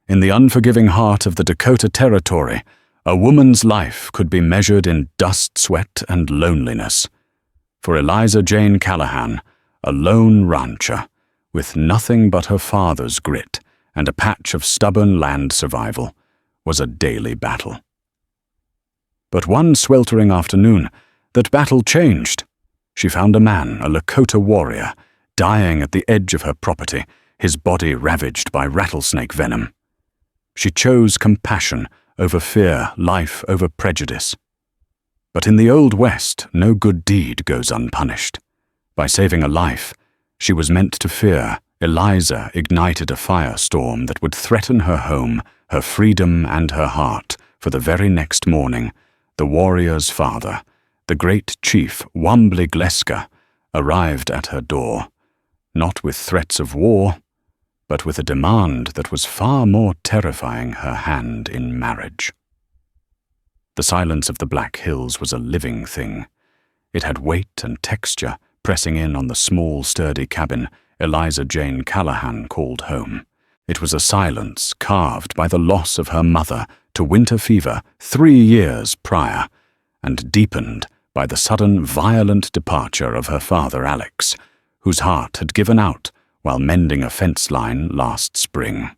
In the unforgiving heart of the Dakota Territory, a woman's life could be measured in dust, sweat, and loneliness. For Eliza Jane Callahan, a lone rancher, with nothing but her father's grit and a patch of stubborn land survival, was a daily battle. But one sweltering afternoon, that battle changed. She found a man, a Lakota warrior, dying at the edge of her property, his body ravaged by rattlesnake venom. She chose compassion over fear, life over prejudice. But in the Old West, no good deed goes unpunished. By saving a life, she was meant to fear, Eliza ignited a firestorm that would threaten her home, her freedom, and her heart for the very next morning. The warrior's father, the great chief Wambly Gleska, arrived at her door, not with threats of war, but with a demand that was far more terrifying her hand in marriage. The silence of the Black Hills was a living thing. It had weight and texture, pressing in on the small, sturdy cabin Eliza Jane Callahan called home. It was a silence carved by the loss of her mother to winter fever 3 years prior, and deepened by the sudden violent departure of her father Alex, whose heart had given out while mending a fence line last spring.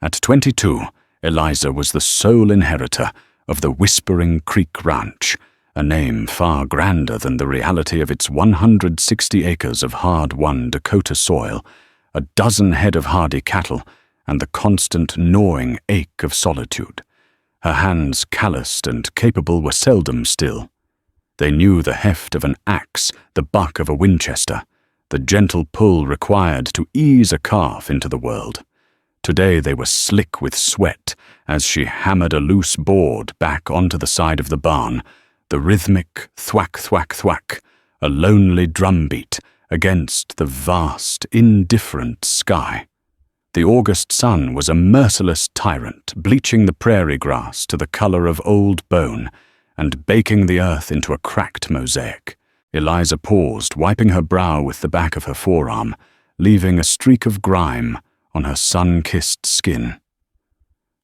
At 22, Eliza was the sole inheritor of the Whispering Creek Ranch, a name far grander than the reality of its 160 acres of hard-won Dakota soil, a dozen head of hardy cattle, and the constant gnawing ache of solitude. Her hands, calloused and capable, were seldom still. They knew the heft of an axe, the buck of a Winchester, the gentle pull required to ease a calf into the world. Today they were slick with sweat as she hammered a loose board back onto the side of the barn, the rhythmic thwack, thwack, thwack, a lonely drumbeat against the vast, indifferent sky. The August sun was a merciless tyrant, bleaching the prairie grass to the color of old bone and baking the earth into a cracked mosaic. Eliza paused, wiping her brow with the back of her forearm, leaving a streak of grime on her sun-kissed skin.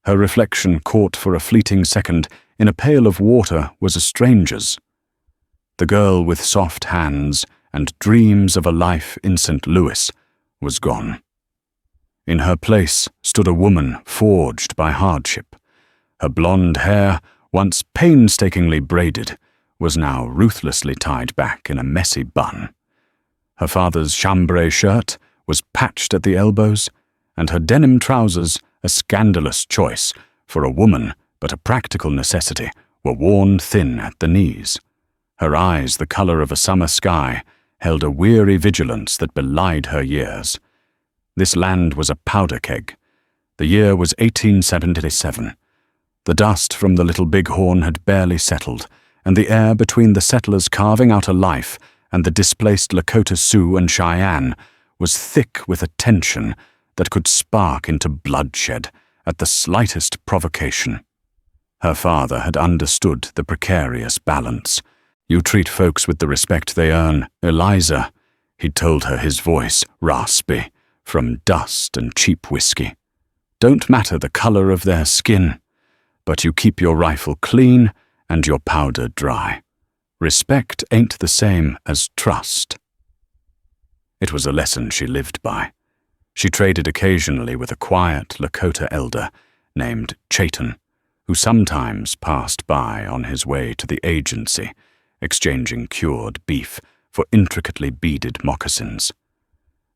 Her reflection, caught for a fleeting second in a pail of water, was a stranger's. The girl with soft hands and dreams of a life in St. Louis was gone. In her place stood a woman forged by hardship. Her blonde hair, once painstakingly braided, was now ruthlessly tied back in a messy bun. Her father's chambray shirt was patched at the elbows, and her denim trousers, a scandalous choice for a woman but a practical necessity, were worn thin at the knees. Her eyes, the color of a summer sky, held a weary vigilance that belied her years. This land was a powder keg. The year was 1877. The dust from the Little Bighorn had barely settled, and the air between the settlers carving out a life and the displaced Lakota Sioux and Cheyenne was thick with a tension that could spark into bloodshed at the slightest provocation. Her father had understood the precarious balance. "You treat folks with the respect they earn, Eliza," he'd told her, his voice raspy from dust and cheap whiskey. "Don't matter the color of their skin, but you keep your rifle clean and your powder dry. Respect ain't the same as trust." It was a lesson she lived by. She traded occasionally with a quiet Lakota elder named Chayton, who sometimes passed by on his way to the agency, exchanging cured beef for intricately beaded moccasins.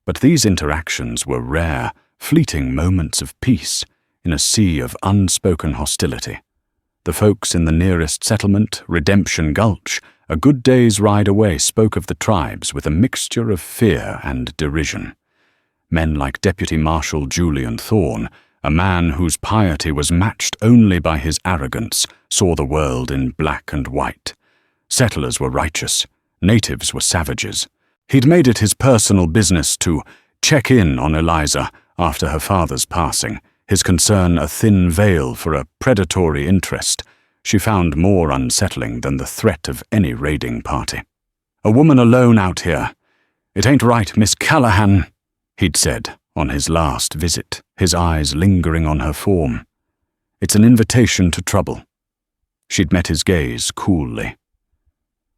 But these interactions were rare, fleeting moments of peace in a sea of unspoken hostility. The folks in the nearest settlement, Redemption Gulch, a good day's ride away, spoke of the tribes with a mixture of fear and derision. Men like Deputy Marshal Julian Thorne, a man whose piety was matched only by his arrogance, saw the world in black and white. Settlers were righteous, natives were savages. He'd made it his personal business to check in on Eliza after her father's passing, his concern a thin veil for a predatory interest she found more unsettling than the threat of any raiding party. "A woman alone out here. It ain't right, Miss Callahan," he'd said on his last visit, his eyes lingering on her form. It's an invitation to trouble. She'd met his gaze coolly.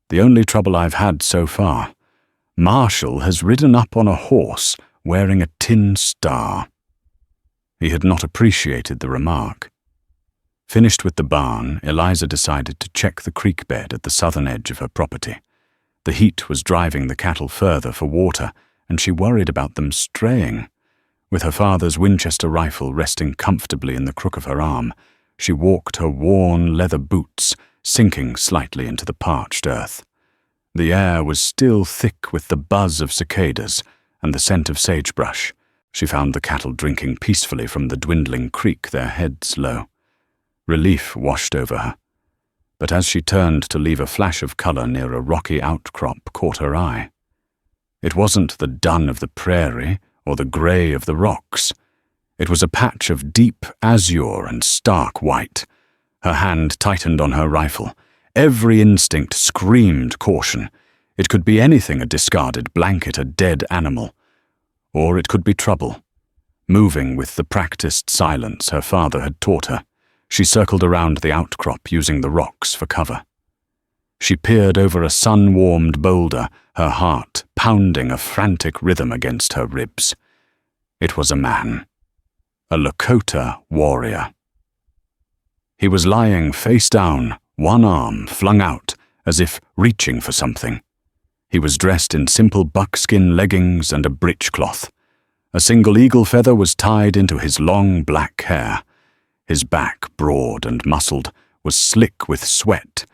The only trouble I've had so far. Marshall has ridden up on a horse wearing a tin star. He had not appreciated the remark. Finished with the barn, Eliza decided to check the creek bed at the southern edge of her property. The heat was driving the cattle further for water, and she worried about them straying. With her father's Winchester rifle resting comfortably in the crook of her arm, she walked her worn leather boots, sinking slightly into the parched earth. The air was still thick with the buzz of cicadas and the scent of sagebrush. She found the cattle drinking peacefully from the dwindling creek, their heads low. Relief washed over her. But as she turned to leave, a flash of color near a rocky outcrop caught her eye. It wasn't the dun of the prairie or the gray of the rocks. It was a patch of deep azure and stark white. Her hand tightened on her rifle. Every instinct screamed caution. It could be anything: a discarded blanket, a dead animal. Or it could be trouble. Moving with the practiced silence her father had taught her, she circled around the outcrop using the rocks for cover. She peered over a sun-warmed boulder, her heart pounding a frantic rhythm against her ribs. It was a man. A Lakota warrior. He was lying face down, one arm flung out, as if reaching for something. He was dressed in simple buckskin leggings and a breechcloth. A single eagle feather was tied into his long black hair. His back, broad and muscled, was slick with sweat,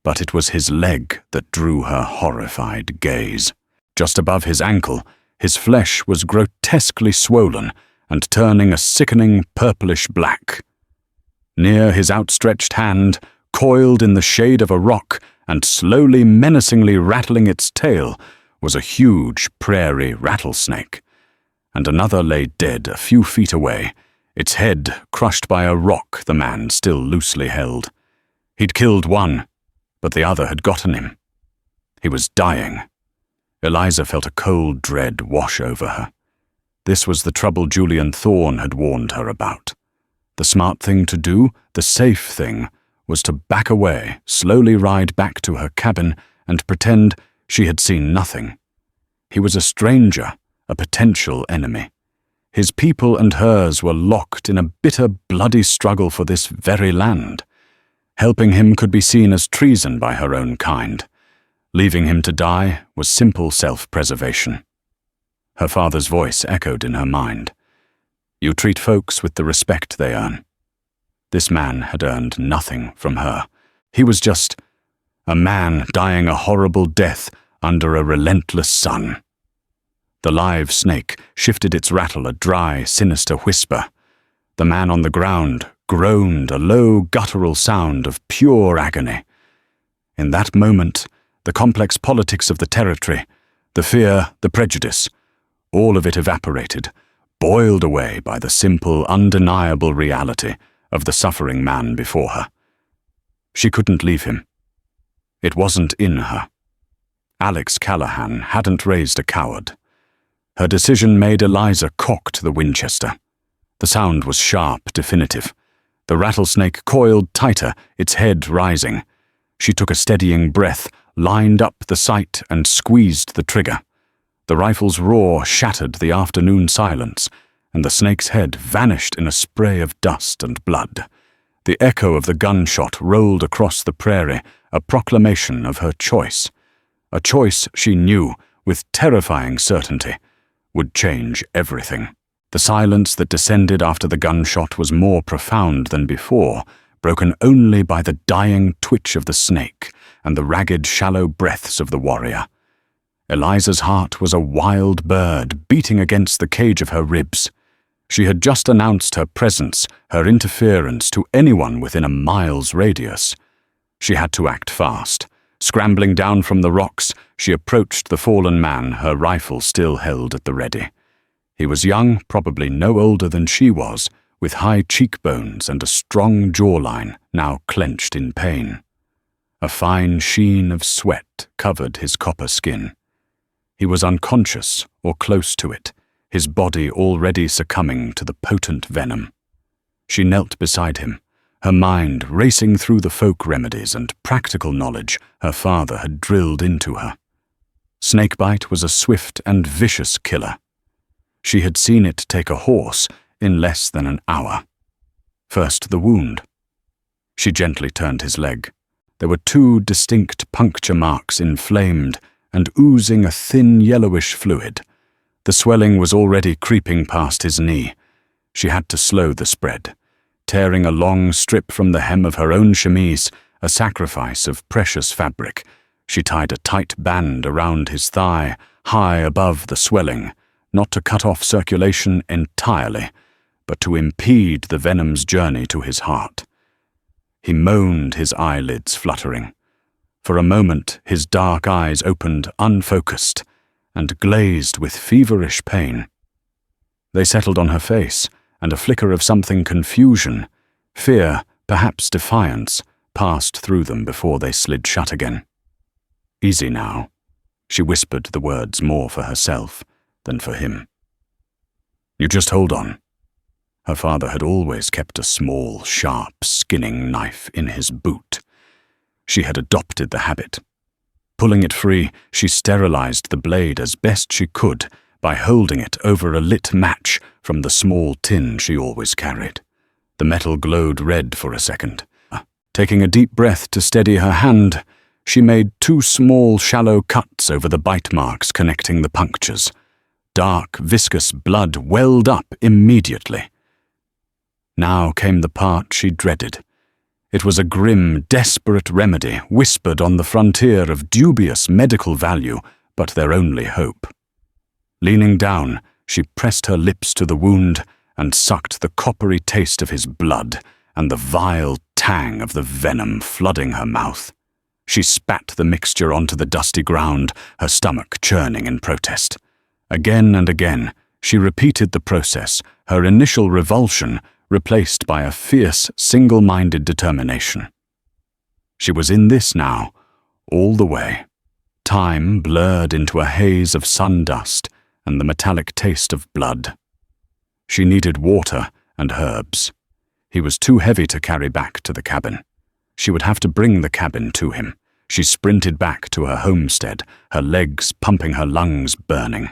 but it was his leg that drew her horrified gaze. Just above his ankle, his flesh was grotesquely swollen and turning a sickening purplish black. Near his outstretched hand, coiled in the shade of a rock and slowly menacingly rattling its tail, was a huge prairie rattlesnake. And another lay dead a few feet away, its head crushed by a rock the man still loosely held. He'd killed one, but the other had gotten him. He was dying. Eliza felt a cold dread wash over her. This was the trouble Julian Thorne had warned her about. The smart thing to do, the safe thing, was to back away, slowly ride back to her cabin, and pretend she had seen nothing. He was a stranger, a potential enemy. His people and hers were locked in a bitter, bloody struggle for this very land. Helping him could be seen as treason by her own kind. Leaving him to die was simple self-preservation. Her father's voice echoed in her mind. You treat folks with the respect they earn. This man had earned nothing from her. He was just a man dying a horrible death under a relentless sun. The live snake shifted its rattle, a dry, sinister whisper. The man on the ground groaned, a low, guttural sound of pure agony. In that moment, the complex politics of the territory, the fear, the prejudice, all of it evaporated, boiled away by the simple, undeniable reality of the suffering man before her. She couldn't leave him. It wasn't in her. Alex Callahan hadn't raised a coward. Her decision made Eliza cocked the Winchester. The sound was sharp, definitive. The rattlesnake coiled tighter, its head rising. She took a steadying breath, lined up the sight, and squeezed the trigger. The rifle's roar shattered the afternoon silence, and the snake's head vanished in a spray of dust and blood. The echo of the gunshot rolled across the prairie, a proclamation of her choice. A choice she knew, with terrifying certainty, would change everything. The silence that descended after the gunshot was more profound than before, broken only by the dying twitch of the snake and the ragged, shallow breaths of the warrior. Eliza's heart was a wild bird beating against the cage of her ribs. She had just announced her presence, her interference, to anyone within a mile's radius. She had to act fast. Scrambling down from the rocks, she approached the fallen man, her rifle still held at the ready. He was young, probably no older than she was, with high cheekbones and a strong jawline, now clenched in pain. A fine sheen of sweat covered his copper skin. He was unconscious or close to it, his body already succumbing to the potent venom. She knelt beside him, her mind racing through the folk remedies and practical knowledge her father had drilled into her. Snakebite was a swift and vicious killer. She had seen it take a horse in less than an hour. First the wound. She gently turned his leg. There were 2 distinct puncture marks inflamed and oozing a thin yellowish fluid. The swelling was already creeping past his knee. She had to slow the spread, tearing a long strip from the hem of her own chemise, a sacrifice of precious fabric. She tied a tight band around his thigh, high above the swelling, not to cut off circulation entirely, but to impede the venom's journey to his heart. He moaned, his eyelids fluttering. For a moment his dark eyes opened unfocused and glazed with feverish pain. They settled on her face, and a flicker of something confusion, fear, perhaps defiance, passed through them before they slid shut again. "Easy now," she whispered the words more for herself than for him. "You just hold on." Her father had always kept a small, sharp, skinning knife in his boot. She had adopted the habit. Pulling it free, she sterilized the blade as best she could by holding it over a lit match from the small tin she always carried. The metal glowed red for a second. Taking a deep breath to steady her hand, she made 2 small, shallow cuts over the bite marks connecting the punctures. Dark, viscous blood welled up immediately. Now came the part she dreaded. It was a grim, desperate remedy whispered on the frontier of dubious medical value, but their only hope. Leaning down, she pressed her lips to the wound and sucked the coppery taste of his blood and the vile tang of the venom flooding her mouth. She spat the mixture onto the dusty ground, her stomach churning in protest. Again and again, she repeated the process, her initial revulsion replaced by a fierce, single-minded determination. She was in this now, all the way. Time blurred into a haze of sun dust and the metallic taste of blood. She needed water and herbs. He was too heavy to carry back to the cabin. She would have to bring the cabin to him. She sprinted back to her homestead, her legs pumping, her lungs burning.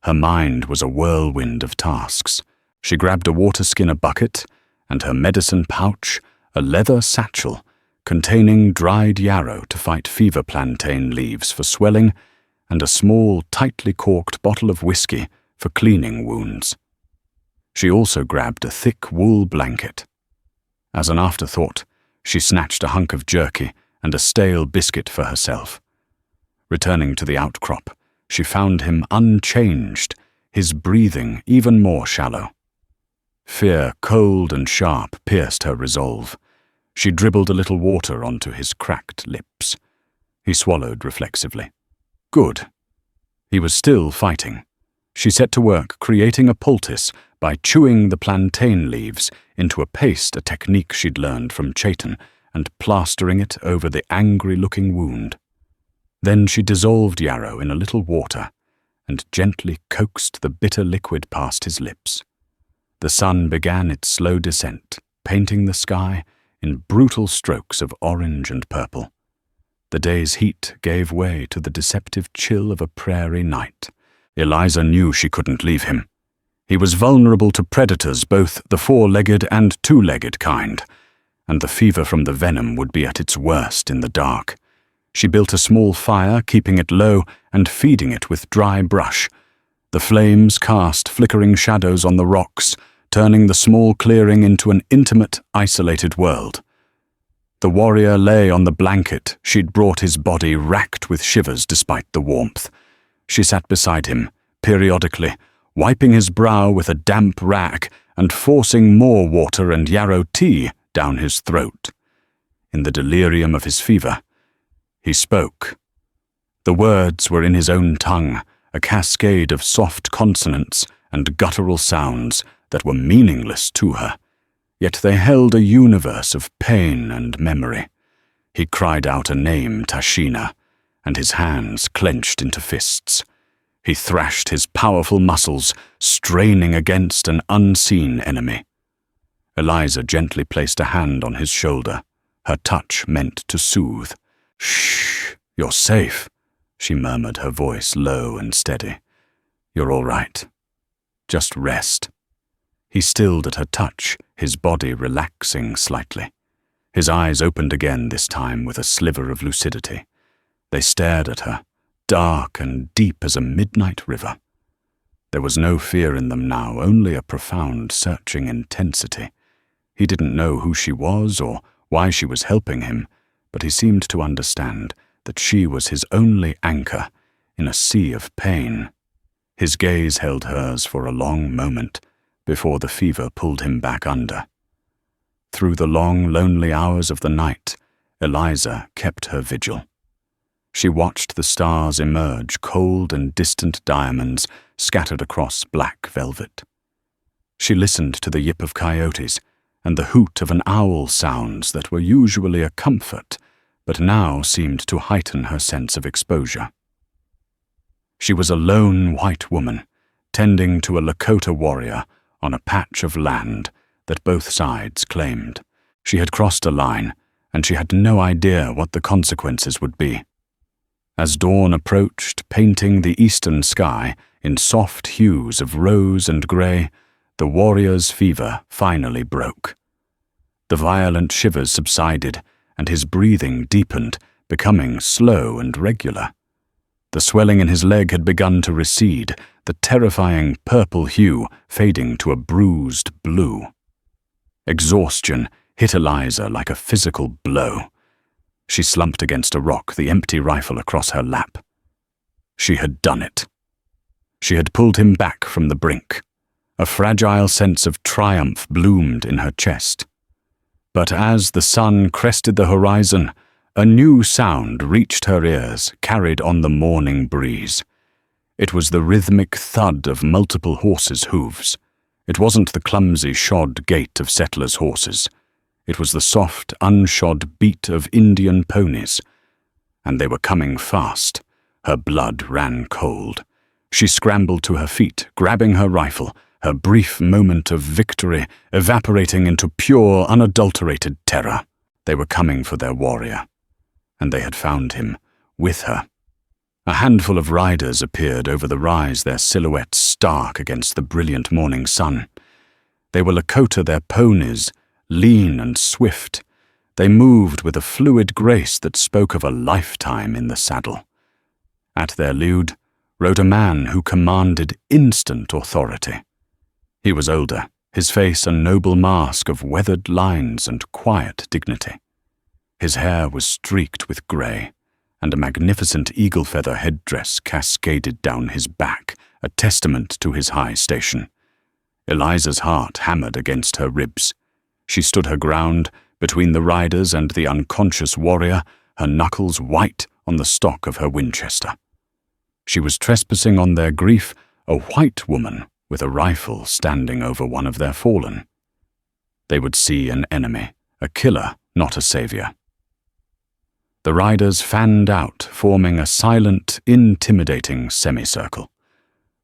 Her mind was a whirlwind of tasks. She grabbed a water skinner bucket and her medicine pouch, a leather satchel containing dried yarrow to fight fever plantain leaves for swelling, and a small, tightly corked bottle of whiskey for cleaning wounds. She also grabbed a thick wool blanket. As an afterthought, she snatched a hunk of jerky and a stale biscuit for herself. Returning to the outcrop, she found him unchanged, his breathing even more shallow. Fear, cold and sharp, pierced her resolve. She dribbled a little water onto his cracked lips. He swallowed reflexively. Good. He was still fighting. She set to work creating a poultice by chewing the plantain leaves into a paste, a technique she'd learned from Chaitan, and plastering it over the angry-looking wound. Then she dissolved yarrow in a little water and gently coaxed the bitter liquid past his lips. The sun began its slow descent, painting the sky in brutal strokes of orange and purple. The day's heat gave way to the deceptive chill of a prairie night. Eliza knew she couldn't leave him. He was vulnerable to predators, both the 4-legged and 2-legged kind, and the fever from the venom would be at its worst in the dark. She built a small fire, keeping it low and feeding it with dry brush. The flames cast flickering shadows on the rocks, turning the small clearing into an intimate, isolated world. The warrior lay on the blanket she'd brought, his body racked with shivers despite the warmth. She sat beside him, periodically, wiping his brow with a damp rag and forcing more water and yarrow tea down his throat. In the delirium of his fever, he spoke. The words were in his own tongue, a cascade of soft consonants and guttural sounds that were meaningless to her, yet they held a universe of pain and memory. He cried out a name, Tashina, and his hands clenched into fists. He thrashed his powerful muscles, straining against an unseen enemy. Eliza gently placed a hand on his shoulder. Her touch meant to soothe. "Shh, you're safe," she murmured, her voice low and steady. "You're all right. Just rest." He stilled at her touch, his body relaxing slightly. His eyes opened again, this time with a sliver of lucidity. They stared at her, dark and deep as a midnight river. There was no fear in them now, only a profound, searching intensity. He didn't know who she was or why she was helping him, but he seemed to understand that she was his only anchor in a sea of pain. His gaze held hers for a long moment before the fever pulled him back under. Through the long, lonely hours of the night, Eliza kept her vigil. She watched the stars emerge, cold and distant diamonds scattered across black velvet. She listened to the yip of coyotes and the hoot of an owl, sounds that were usually a comfort, but now seemed to heighten her sense of exposure. She was a lone white woman, tending to a Lakota warrior on a patch of land that both sides claimed. She had crossed a line, and she had no idea what the consequences would be. As dawn approached, painting the eastern sky in soft hues of rose and grey, the warrior's fever finally broke. The violent shivers subsided, and his breathing deepened, becoming slow and regular. The swelling in his leg had begun to recede, the terrifying purple hue fading to a bruised blue. Exhaustion hit Eliza like a physical blow. She slumped against a rock, the empty rifle across her lap. She had done it. She had pulled him back from the brink. A fragile sense of triumph bloomed in her chest. But as the sun crested the horizon, a new sound reached her ears, carried on the morning breeze. It was the rhythmic thud of multiple horses' hooves. It wasn't the clumsy shod gait of settlers' horses. It was the soft, unshod beat of Indian ponies. And they were coming fast. Her blood ran cold. She scrambled to her feet, grabbing her rifle, her brief moment of victory evaporating into pure, unadulterated terror. They were coming for their warrior, and they had found him with her. A handful of riders appeared over the rise, their silhouettes stark against the brilliant morning sun. They were Lakota, their ponies, lean and swift. They moved with a fluid grace that spoke of a lifetime in the saddle. At their lead rode a man who commanded instant authority. He was older, his face a noble mask of weathered lines and quiet dignity. His hair was streaked with grey, and a magnificent eagle feather headdress cascaded down his back, a testament to his high station. Eliza's heart hammered against her ribs. She stood her ground between the riders and the unconscious warrior, her knuckles white on the stock of her Winchester. She was trespassing on their grief, a white woman with a rifle standing over one of their fallen. They would see an enemy, a killer, not a savior. The riders fanned out, forming a silent, intimidating semicircle.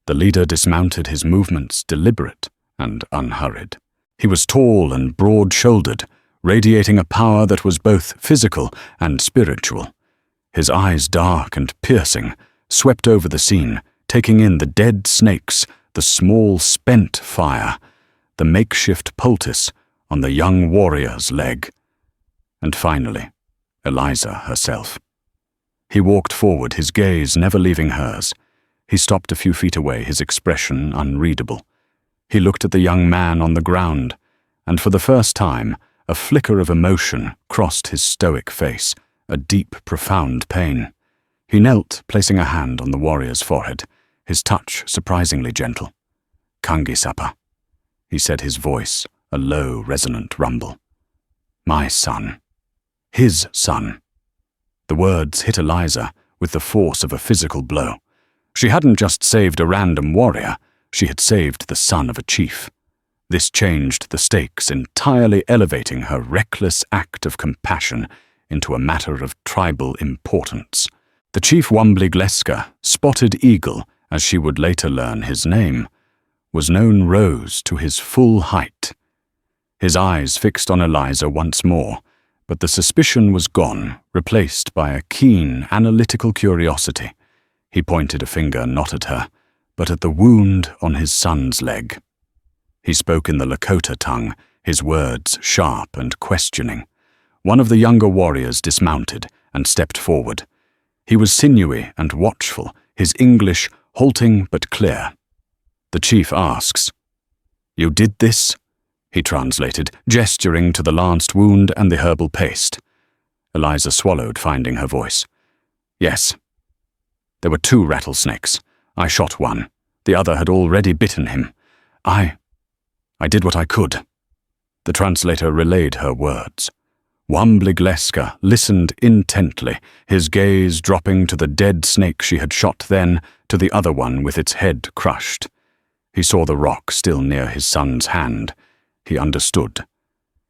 The leader dismounted, his movements deliberate and unhurried. He was tall and broad-shouldered, radiating a power that was both physical and spiritual. His eyes, dark and piercing, swept over the scene, taking in the dead snakes, the small spent fire, the makeshift poultice on the young warrior's leg. And finally, Eliza herself. He walked forward, his gaze never leaving hers. He stopped a few feet away, his expression unreadable. He looked at the young man on the ground, and for the first time, a flicker of emotion crossed his stoic face, a deep, profound pain. He knelt, placing a hand on the warrior's forehead, his touch surprisingly gentle. "Kangisapa," he said, his voice a low, resonant rumble. "My son. His son." The words hit Eliza with the force of a physical blow. She hadn't just saved a random warrior, she had saved the son of a chief. This changed the stakes, entirely elevating her reckless act of compassion into a matter of tribal importance. The chief Wambly Gleska, Spotted Eagle, as she would later learn his name, was known rose to his full height. His eyes fixed on Eliza once more, but the suspicion was gone, replaced by a keen, analytical curiosity. He pointed a finger not at her, but at the wound on his son's leg. He spoke in the Lakota tongue, his words sharp and questioning. One of the younger warriors dismounted and stepped forward. He was sinewy and watchful, his English halting but clear. The chief asks, "You did this?" he translated, gesturing to the lanced wound and the herbal paste. Eliza swallowed, finding her voice. "Yes. There were 2 rattlesnakes. I shot one. The other had already bitten him. I did what I could." The translator relayed her words. Wambligleska listened intently, his gaze dropping to the dead snake she had shot, then to the other one with its head crushed. He saw the rock still near his son's hand. He understood.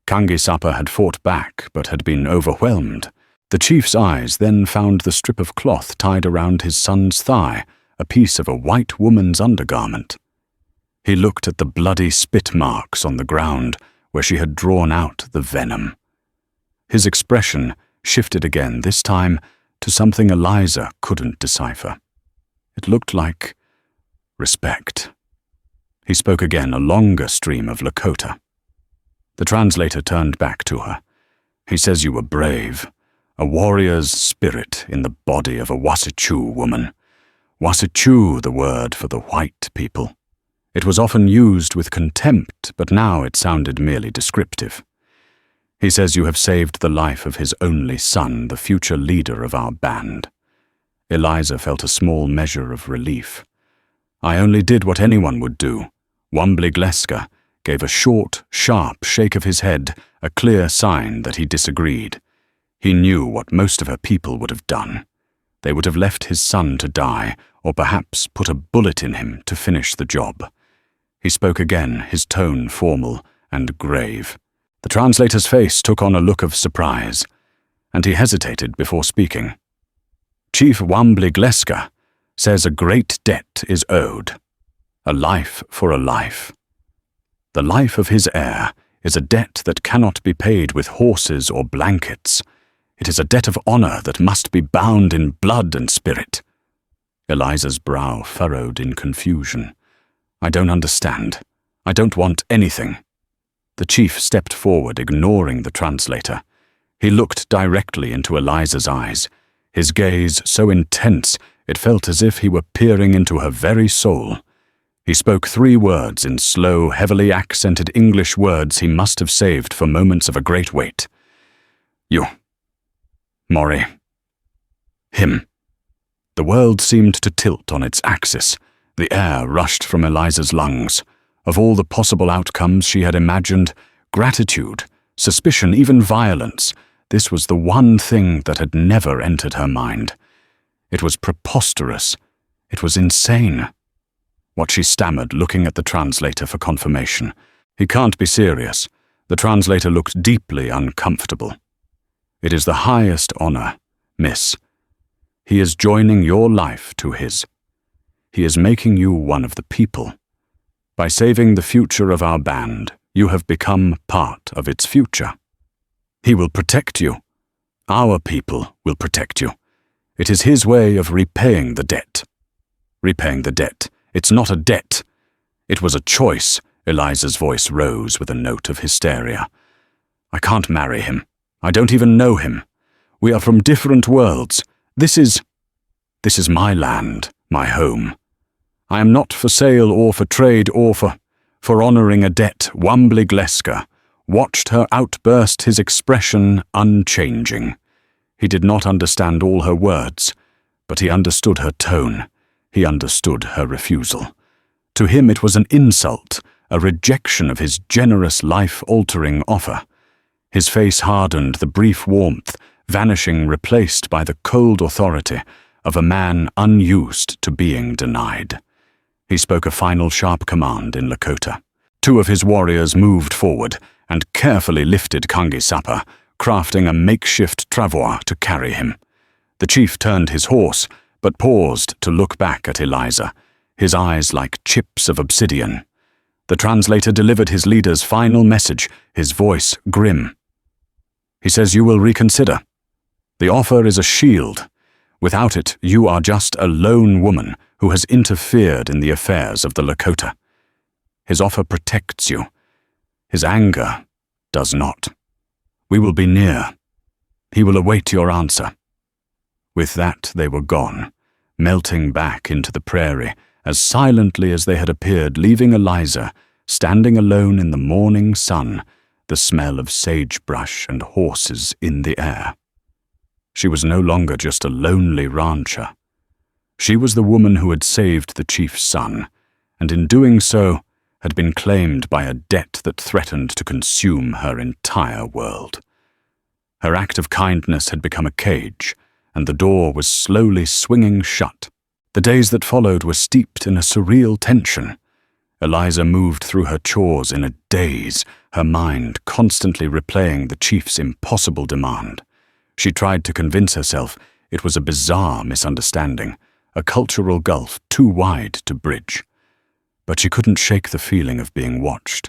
Kangisapa had fought back, but had been overwhelmed. The chief's eyes then found the strip of cloth tied around his son's thigh, a piece of a white woman's undergarment. He looked at the bloody spit marks on the ground where she had drawn out the venom. His expression shifted again, this time to something Eliza couldn't decipher. It looked like respect. He spoke again, a longer stream of Lakota. The translator turned back to her. "He says you were brave, a warrior's spirit in the body of a Wasichu woman. Wasichu, the word for the white people. It was often used with contempt, but now it sounded merely descriptive. He says you have saved the life of his only son, the future leader of our band." Eliza felt a small measure of relief. "I only did what anyone would do." Wambligleska gave a short, sharp shake of his head, a clear sign that he disagreed. He knew what most of her people would have done. They would have left his son to die, or perhaps put a bullet in him to finish the job. He spoke again, his tone formal and grave. The translator's face took on a look of surprise, and he hesitated before speaking. "Chief Wambligleska says a great debt is owed. A life for a life. The life of his heir is a debt that cannot be paid with horses or blankets. It is a debt of honor that must be bound in blood and spirit." Eliza's brow furrowed in confusion. "I don't understand. I don't want anything." The chief stepped forward, ignoring the translator. He looked directly into Eliza's eyes, his gaze so intense it felt as if he were peering into her very soul. He spoke 3 words in slow, heavily accented English words he must have saved for moments of a great weight. "You. Mori. Him." The world seemed to tilt on its axis. The air rushed from Eliza's lungs. Of all the possible outcomes she had imagined, gratitude, suspicion, even violence, this was the one thing that had never entered her mind. It was preposterous. It was insane. What she stammered, looking at the translator for confirmation. "He can't be serious." The translator looked deeply uncomfortable. "It is the highest honor, miss. He is joining your life to his. He is making you one of the people. By saving the future of our band, you have become part of its future. He will protect you. Our people will protect you. It is his way of repaying the debt." "Repaying the debt? It's not a debt. It was a choice." Eliza's voice rose with a note of hysteria. "I can't marry him. I don't even know him. We are from different worlds. This is my land, my home. I am not for sale or for trade or for honoring a debt." Wambligleska watched her outburst, his expression unchanging. He did not understand all her words, but he understood her tone. He understood her refusal. To him it was an insult, a rejection of his generous, life-altering offer. His face hardened, the brief warmth vanishing, replaced by the cold authority of a man unused to being denied. He spoke a final sharp command in Lakota. 2 of his warriors moved forward and carefully lifted Kangisapa, crafting a makeshift travois to carry him. The chief turned his horse, but paused to look back at Eliza. his eyes like chips of obsidian. The translator delivered his leader's final message, his voice grim. He says you will reconsider. The offer is a shield. Without it, you are just a lone woman who has interfered in the affairs of the Lakota. His offer protects you. His anger does not. We will be near. He will await your answer. With that, they were gone, melting back into the prairie as silently as they had appeared, leaving Eliza standing alone in the morning sun, the smell of sagebrush and horses in the air. She was no longer just a lonely rancher. She was the woman who had saved the chief's son, and in doing so had been claimed by a debt that threatened to consume her entire world. Her act of kindness had become a cage, and the door was slowly swinging shut. The days that followed were steeped in a surreal tension. Eliza moved through her chores in a daze, her mind constantly replaying the chief's impossible demand. She tried to convince herself it was a bizarre misunderstanding, a cultural gulf too wide to bridge. But she couldn't shake the feeling of being watched.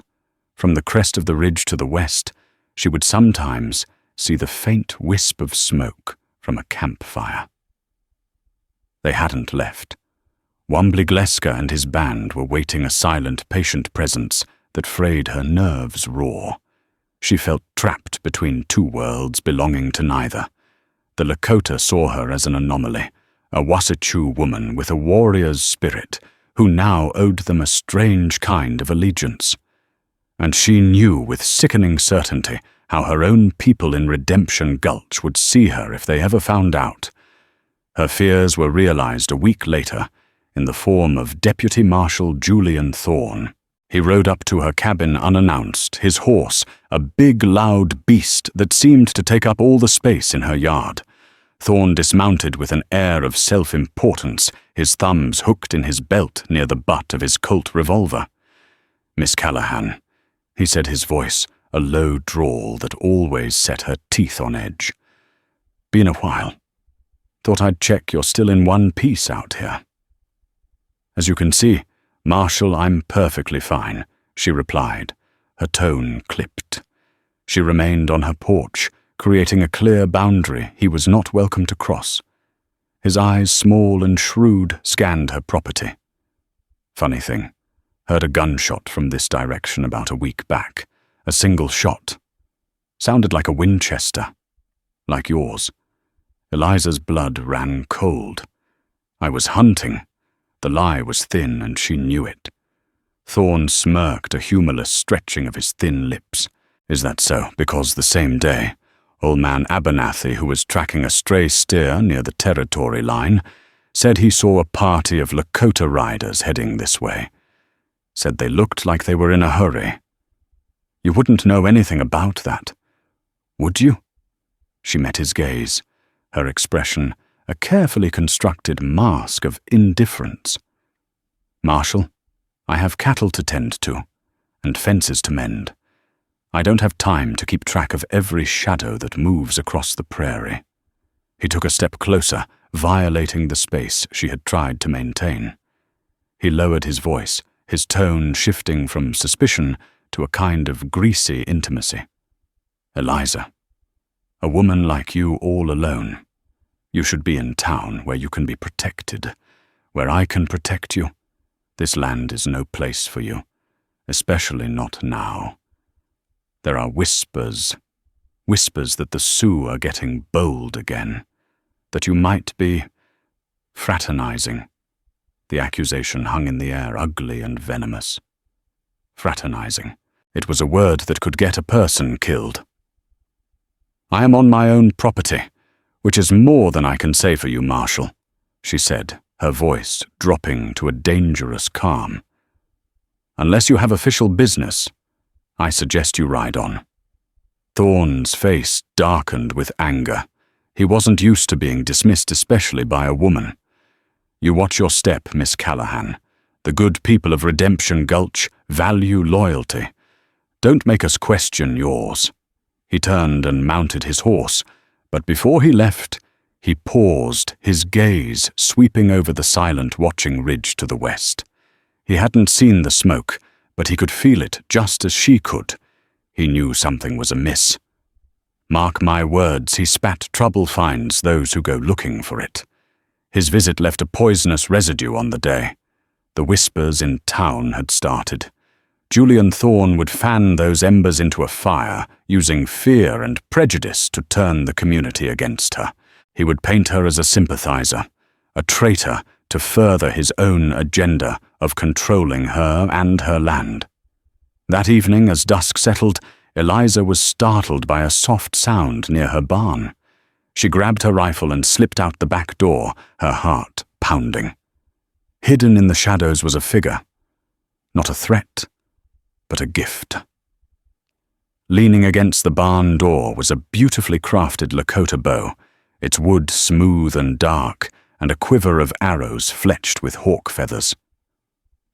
From the crest of the ridge to the west, she would sometimes see the faint wisp of smoke from a campfire. They hadn't left. Wambly Gleska and his band were waiting a silent, patient presence that frayed her nerves raw. She felt trapped between two worlds belonging to neither. The Lakota saw her as an anomaly, a Wasatchu woman with a warrior's spirit, who now owed them a strange kind of allegiance. And she knew with sickening certainty how her own people in Redemption Gulch would see her if they ever found out. Her fears were realized a week later in the form of Deputy Marshal Julian Thorne. He rode up to her cabin unannounced, his horse, a big, loud beast that seemed to take up all the space in her yard. Thorne dismounted with an air of self-importance, his thumbs hooked in his belt near the butt of his Colt revolver. "Miss Callahan," he said, his voice a low drawl that always set her teeth on edge. "Been a while. Thought I'd check you're still in one piece out here." "As you can see, Marshal, I'm perfectly fine," she replied, her tone clipped. She remained on her porch, creating a clear boundary he was not welcome to cross. His eyes, small and shrewd, scanned her property. "Funny thing, heard a gunshot from this direction about a week back. A single shot. Sounded like a Winchester. Like yours." Eliza's blood ran cold. "I was hunting." The lie was thin, and she knew it. Thorne smirked, a humorless stretching of his thin lips. "Is that so? Because the same day, old man Abernathy, who was tracking a stray steer near the territory line, said he saw a party of Lakota riders heading this way. Said they looked like they were in a hurry. You wouldn't know anything about that, would you?" She met his gaze, her expression a carefully constructed mask of indifference. "Marshal, I have cattle to tend to, and fences to mend. I don't have time to keep track of every shadow that moves across the prairie." He took a step closer, violating the space she had tried to maintain. He lowered his voice, his tone shifting from suspicion to a kind of greasy intimacy. "Eliza, a woman like you all alone. You should be in town where you can be protected, where I can protect you. This land is no place for you, especially not now. There are whispers that the Sioux are getting bold again, that you might be fraternizing." The accusation hung in the air, ugly and venomous. Fraternizing. It was a word that could get a person killed. "I am on my own property, which is more than I can say for you, Marshal," she said, her voice dropping to a dangerous calm. "Unless you have official business, I suggest you ride on." Thorne's face darkened with anger. He wasn't used to being dismissed, especially by a woman. "You watch your step, Miss Callahan. The good people of Redemption Gulch value loyalty. Don't make us question yours." He turned and mounted his horse, but before he left, He paused, his gaze sweeping over the silent watching ridge to the west. He hadn't seen the smoke, but he could feel it just as she could. He knew something was amiss. Mark my words, he spat, trouble finds those who go looking for it. His visit left a poisonous residue on the day. The whispers in town had started. Julian Thorne would fan those embers into a fire, using fear and prejudice to turn the community against her. He would paint her as a sympathizer, a traitor to further his own agenda of controlling her and her land. That evening, as dusk settled, Eliza was startled by a soft sound near her barn. She grabbed her rifle and slipped out the back door, her heart pounding. Hidden in the shadows was a figure, not a threat, but a gift. Leaning against the barn door was a beautifully crafted Lakota bow, its wood smooth and dark, and a quiver of arrows fletched with hawk feathers.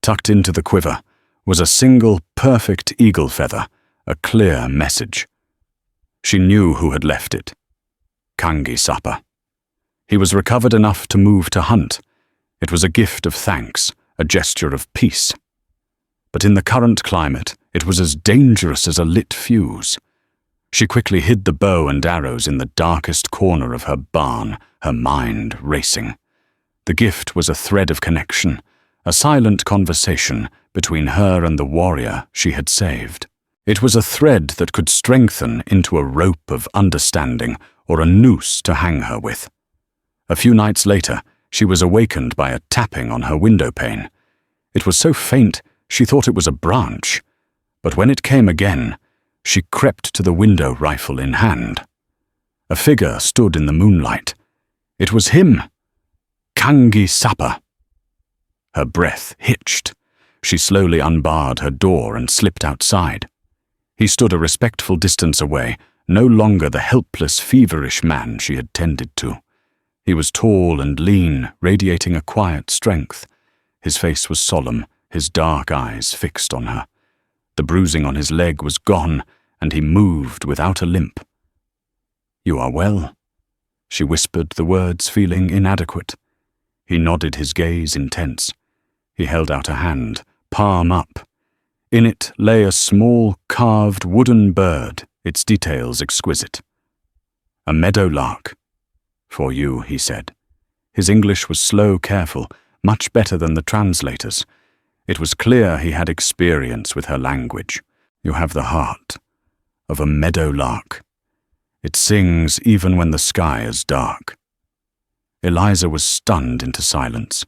Tucked into the quiver was a single perfect eagle feather, a clear message. She knew who had left it. Kangi Sapa. He was recovered enough to move to hunt. It was a gift of thanks, a gesture of peace. But in the current climate, it was as dangerous as a lit fuse. She quickly hid the bow and arrows in the darkest corner of her barn, her mind racing. The gift was a thread of connection, a silent conversation between her and the warrior she had saved. It was a thread that could strengthen into a rope of understanding or a noose to hang her with. A few nights later, she was awakened by a tapping on her window pane. It was so faint she thought it was a branch, but when it came again, she crept to the window, rifle in hand. A figure stood in the moonlight. It was him, Kangi Sapa. Her breath hitched. She slowly unbarred her door and slipped outside. He stood a respectful distance away, no longer the helpless, feverish man she had tended to. He was tall and lean, radiating a quiet strength. His face was solemn, his dark eyes fixed on her. The bruising on his leg was gone, and he moved without a limp. "You are well," she whispered the words, feeling inadequate. He nodded, his gaze intense. He held out a hand, palm up. In it lay a small, carved wooden bird, its details exquisite. "A meadowlark." "For you," he said. His English was slow, careful, much better than the translator's. It was clear he had experience with her language. "You have the heart of a meadowlark. It sings even when the sky is dark." Eliza was stunned into silence.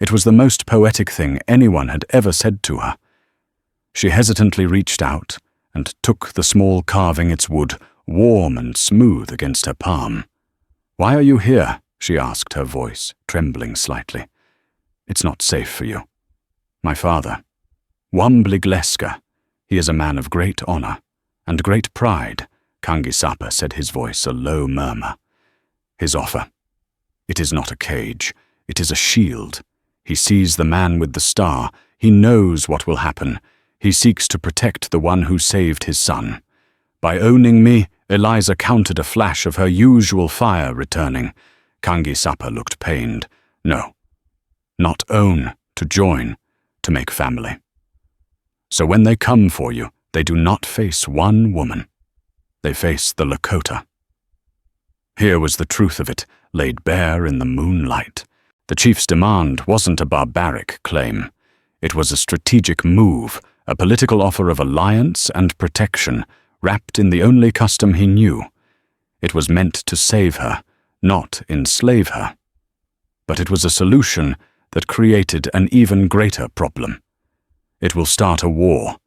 It was the most poetic thing anyone had ever said to her. She hesitantly reached out and took the small carving, its wood, warm and smooth against her palm. "Why are you here?" she asked, her voice trembling slightly. "It's not safe for you. My father, Wambligleska, he is a man of great honor and great pride," Kangi Sapa said, his voice a low murmur. "His offer. It is not a cage. It is a shield. He sees the man with the star. He knows what will happen. He seeks to protect the one who saved his son. By owning me," Eliza counted a flash of her usual fire returning. Kangi Sapa looked pained. "No. Not own, to join, to make family. So when they come for you, they do not face one woman. They face the Lakota." Here was the truth of it, laid bare in the moonlight. The chief's demand wasn't a barbaric claim. It was a strategic move, a political offer of alliance and protection, wrapped in the only custom he knew. It was meant to save her, not enslave her. But it was a solution that created an even greater problem. "It will start a war,"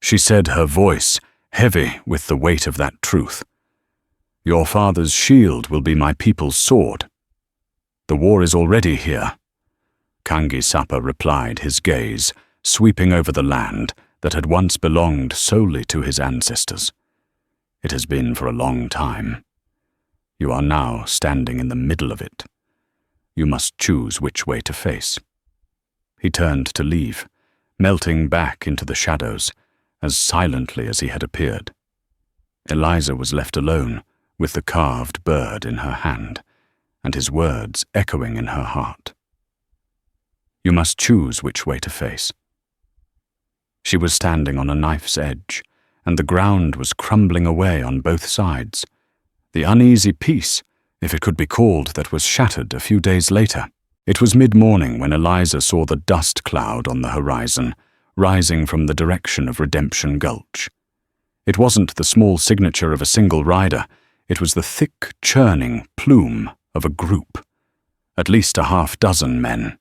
she said, her voice heavy with the weight of that truth. "Your father's shield will be my people's sword. The war is already here," Kangi Sapa replied, his gaze sweeping over the land that had once belonged solely to his ancestors. "It has been for a long time. You are now standing in the middle of it. You must choose which way to face." He turned to leave, melting back into the shadows, as silently as he had appeared. Eliza was left alone, with the carved bird in her hand, and his words echoing in her heart. You must choose which way to face. She was standing on a knife's edge, and the ground was crumbling away on both sides. The uneasy peace, if it could be called, that was shattered a few days later. It was mid-morning when Eliza saw the dust cloud on the horizon, rising from the direction of Redemption Gulch. It wasn't the small signature of a single rider, it was the thick, churning plume of a group. At least a half-dozen men.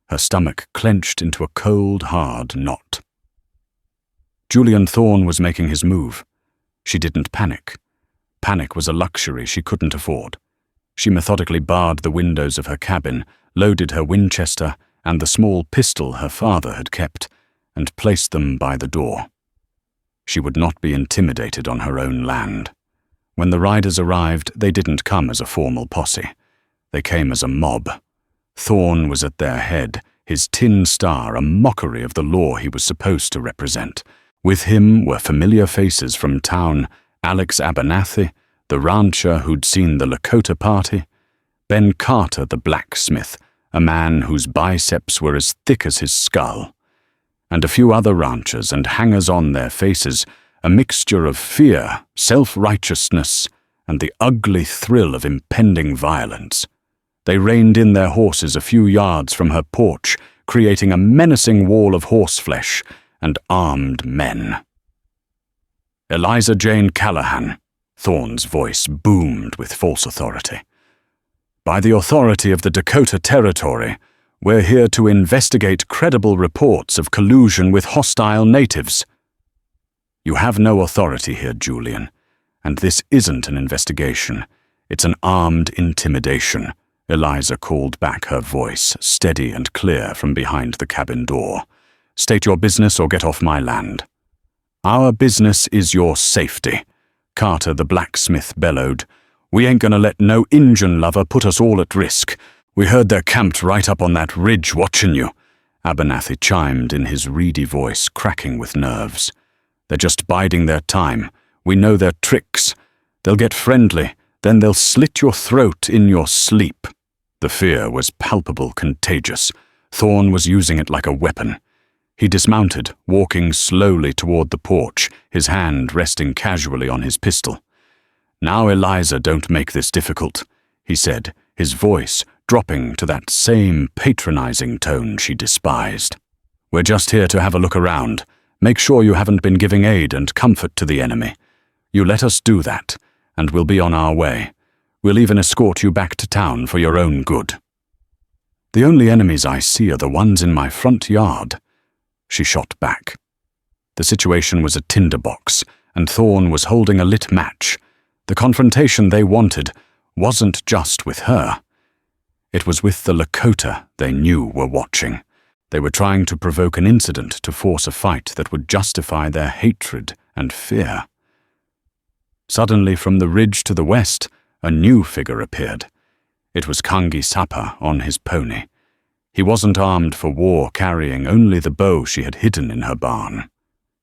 Her stomach clenched into a cold, hard knot. Julian Thorne was making his move. She didn't panic. Panic was a luxury she couldn't afford. She methodically barred the windows of her cabin, loaded her Winchester and the small pistol her father had kept, and placed them by the door. She would not be intimidated on her own land. When the riders arrived, they didn't come as a formal posse. They came as a mob. Thorne was at their head, his tin star a mockery of the law he was supposed to represent. With him were familiar faces from town, Alex Abernathy, the rancher who'd seen the Lakota party, Ben Carter the blacksmith, a man whose biceps were as thick as his skull, and a few other ranchers and hangers-on their faces, a mixture of fear, self-righteousness, and the ugly thrill of impending violence. They reined in their horses a few yards from her porch, creating a menacing wall of horseflesh and armed men. Eliza Jane Callahan, Thorne's voice boomed with false authority. By the authority of the Dakota Territory, we're here to investigate credible reports of collusion with hostile natives. You have no authority here, Julian, and this isn't an investigation. It's an armed intimidation. Eliza called back, her voice steady and clear from behind the cabin door. State your business or get off my land. Our business is your safety, Carter the blacksmith bellowed. We ain't gonna let no Injun lover put us all at risk. We heard they're camped right up on that ridge watching you, Abernathy chimed in his reedy voice, cracking with nerves. They're just biding their time. We know their tricks. They'll get friendly, then they'll slit your throat in your sleep. The fear was palpable, contagious. Thorne was using it like a weapon. He dismounted, walking slowly toward the porch, his hand resting casually on his pistol. Now, Eliza, don't make this difficult, he said, his voice dropping to that same patronizing tone she despised. We're just here to have a look around. Make sure you haven't been giving aid and comfort to the enemy. You let us do that, and we'll be on our way. We'll even escort you back to town for your own good. The only enemies I see are the ones in my front yard. She shot back. The situation was a tinderbox, and Thorne was holding a lit match. The confrontation they wanted wasn't just with her. It was with the Lakota they knew were watching. They were trying to provoke an incident to force a fight that would justify their hatred and fear. Suddenly, from the ridge to the west, a new figure appeared. It was Kangi Sapa on his pony. He wasn't armed for war, carrying only the bow she had hidden in her barn.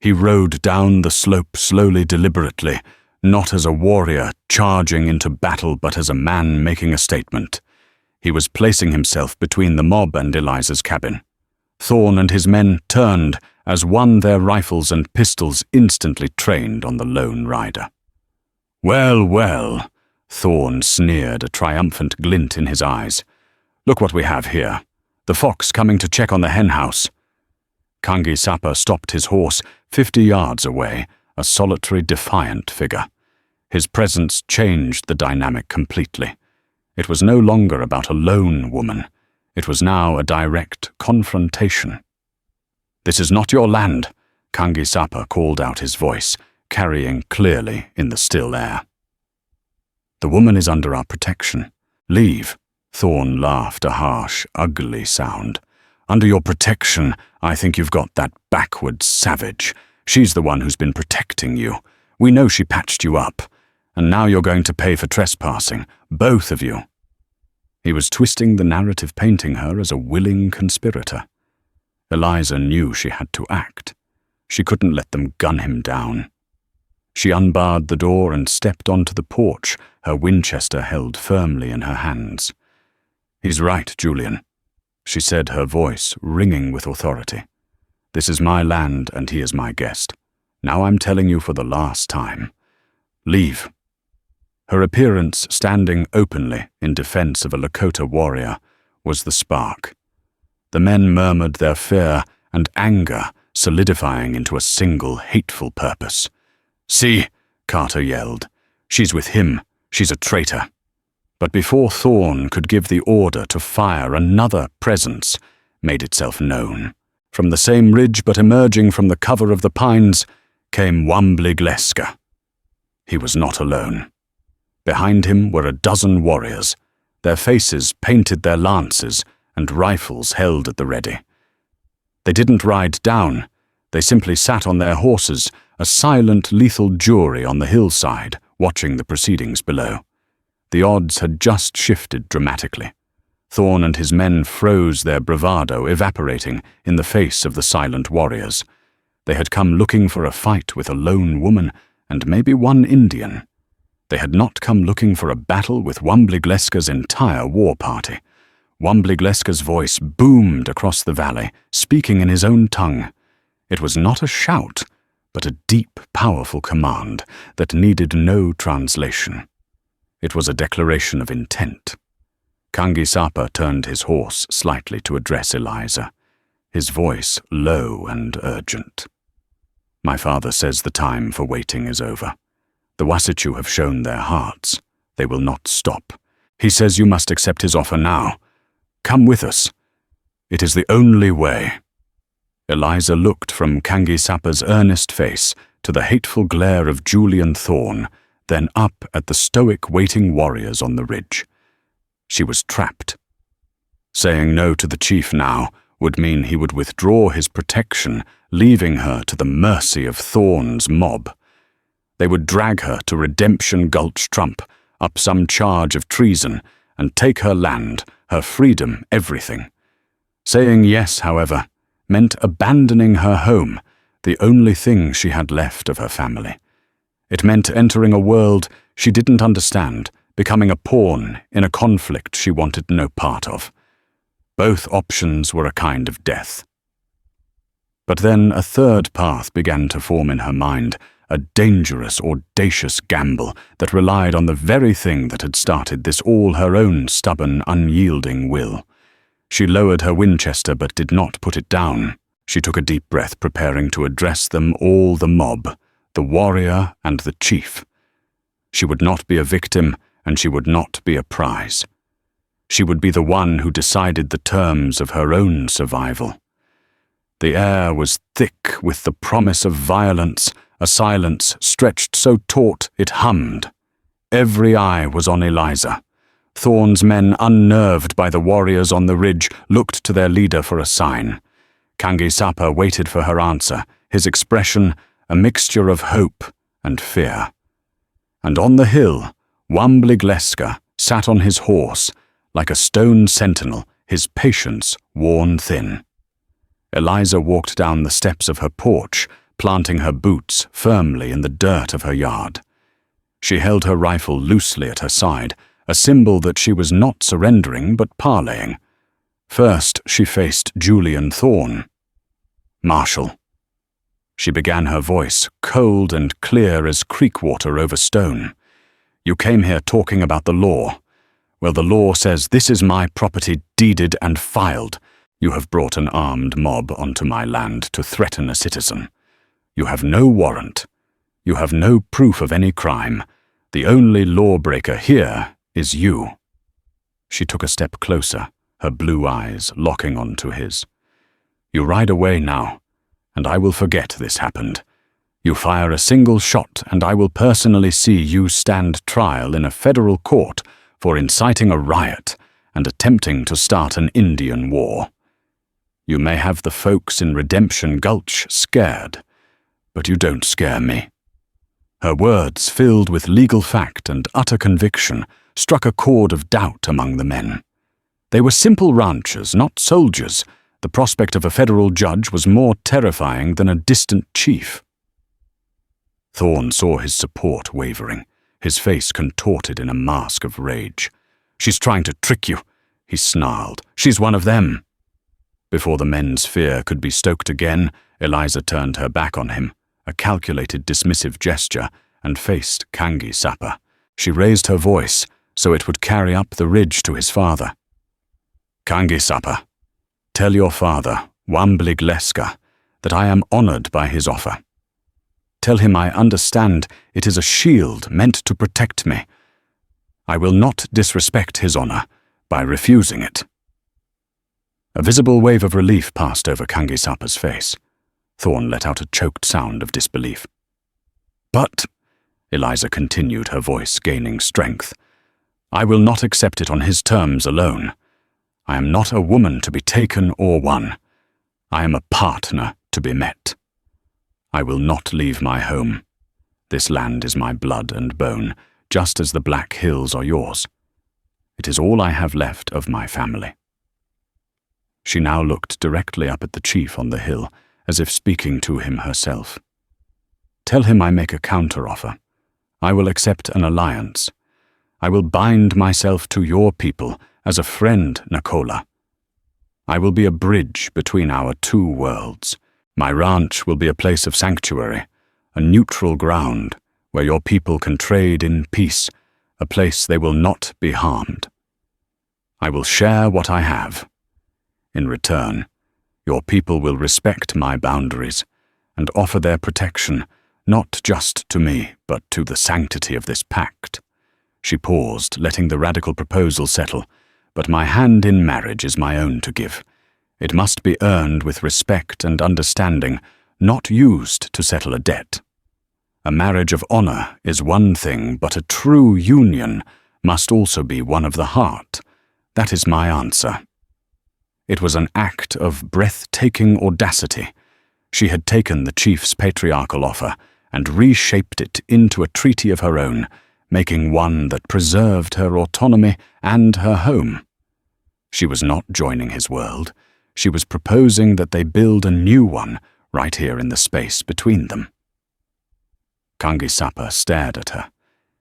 He rode down the slope slowly, deliberately, not as a warrior charging into battle, but as a man making a statement. He was placing himself between the mob and Eliza's cabin. Thorne and his men turned as one, their rifles and pistols instantly trained on the lone rider. Well, well, Thorne sneered, a triumphant glint in his eyes. Look what we have here. The fox coming to check on the henhouse. Kangi Sapa stopped his horse 50 yards away, a solitary, defiant figure. His presence changed the dynamic completely. It was no longer about a lone woman. It was now a direct confrontation. This is not your land, Kangi Sapa called out, his voice carrying clearly in the still air. The woman is under our protection. Leave. Thorne laughed, a harsh, ugly sound. Under your protection, I think you've got that backward savage. She's the one who's been protecting you. We know she patched you up. And now you're going to pay for trespassing, both of you. He was twisting the narrative, painting her as a willing conspirator. Eliza knew she had to act. She couldn't let them gun him down. She unbarred the door and stepped onto the porch, her Winchester held firmly in her hands. "He's right, Julian," she said, her voice ringing with authority. "This is my land and he is my guest. Now I'm telling you for the last time. Leave." Her appearance standing openly in defense of a Lakota warrior was the spark. The men murmured their fear and anger solidifying into a single hateful purpose. "See," Carter yelled. "She's with him. She's a traitor." But before Thorne could give the order to fire, another presence made itself known. From the same ridge but emerging from the cover of the pines came Wambly. He was not alone. Behind him were a dozen warriors. Their faces painted their lances and rifles held at the ready. They didn't ride down. They simply sat on their horses, a silent, lethal jury on the hillside, watching the proceedings below. The odds had just shifted dramatically. Thorne and his men froze, their bravado evaporating in the face of the silent warriors. They had come looking for a fight with a lone woman and maybe one Indian. They had not come looking for a battle with Wambly's entire war party. Wambly's voice boomed across the valley, speaking in his own tongue. It was not a shout, but a deep, powerful command that needed no translation. It was a declaration of intent. Kangisapa turned his horse slightly to address Eliza, his voice low and urgent. "My father says the time for waiting is over. The Wasichu have shown their hearts. They will not stop. He says you must accept his offer now. Come with us. It is the only way." Eliza looked from Kangisapa's earnest face to the hateful glare of Julian Thorne, then up at the stoic waiting warriors on the ridge. She was trapped. Saying no to the chief now would mean he would withdraw his protection, leaving her to the mercy of Thorne's mob. They would drag her to Redemption Gulch Trump, up some charge of treason, and take her land, her freedom, everything. Saying yes, however, meant abandoning her home, the only thing she had left of her family. It meant entering a world she didn't understand, becoming a pawn in a conflict she wanted no part of. Both options were a kind of death. But then a third path began to form in her mind, a dangerous, audacious gamble that relied on the very thing that had started this, all her own stubborn, unyielding will. She lowered her Winchester but did not put it down. She took a deep breath, preparing to address them all, the mob, the warrior and the chief. She would not be a victim, and she would not be a prize. She would be the one who decided the terms of her own survival. The air was thick with the promise of violence, a silence stretched so taut it hummed. Every eye was on Eliza. Thorne's men, unnerved by the warriors on the ridge, looked to their leader for a sign. Kangisapa waited for her answer, his expression a mixture of hope and fear. And on the hill, Wambly sat on his horse, like a stone sentinel, his patience worn thin. Eliza walked down the steps of her porch, planting her boots firmly in the dirt of her yard. She held her rifle loosely at her side, a symbol that she was not surrendering but parleying. First she faced Julian Thorne. "Marshal." She began, her voice cold and clear as creek water over stone. "You came here talking about the law. Well, the law says this is my property, deeded and filed. You have brought an armed mob onto my land to threaten a citizen. You have no warrant. You have no proof of any crime. The only lawbreaker here is you." She took a step closer, her blue eyes locking onto his. "You ride away now, and I will forget this happened. You fire a single shot, and I will personally see you stand trial in a federal court for inciting a riot and attempting to start an Indian war. You may have the folks in Redemption Gulch scared, but you don't scare me." Her words, filled with legal fact and utter conviction, struck a chord of doubt among the men. They were simple ranchers, not soldiers. The prospect of a federal judge was more terrifying than a distant chief. Thorn saw his support wavering, his face contorted in a mask of rage. "She's trying to trick you," he snarled. "She's one of them." Before the men's fear could be stoked again, Eliza turned her back on him, a calculated dismissive gesture, and faced Kangi Sapa. She raised her voice so it would carry up the ridge to his father. "Kangi Sapa, tell your father, Wambligleska, that I am honored by his offer. Tell him I understand it is a shield meant to protect me. I will not disrespect his honor by refusing it." A visible wave of relief passed over Kangi Sapa's face. Thorn let out a choked sound of disbelief. "But," Eliza continued, her voice gaining strength, "I will not accept it on his terms alone. I am not a woman to be taken or won. I am a partner to be met. I will not leave my home. This land is my blood and bone, just as the Black Hills are yours. It is all I have left of my family." She now looked directly up at the chief on the hill, as if speaking to him herself. "Tell him I make a counteroffer. I will accept an alliance. I will bind myself to your people as a friend, Nakola. I will be a bridge between our two worlds. My ranch will be a place of sanctuary, a neutral ground where your people can trade in peace, a place they will not be harmed. I will share what I have. In return, your people will respect my boundaries and offer their protection not just to me, but to the sanctity of this pact." She paused, letting the radical proposal settle. "But my hand in marriage is my own to give. It must be earned with respect and understanding, not used to settle a debt. A marriage of honor is one thing, but a true union must also be one of the heart. That is my answer." It was an act of breathtaking audacity. She had taken the chief's patriarchal offer and reshaped it into a treaty of her own, making one that preserved her autonomy and her home. She was not joining his world. She was proposing that they build a new one right here in the space between them. Kangi Sapa stared at her,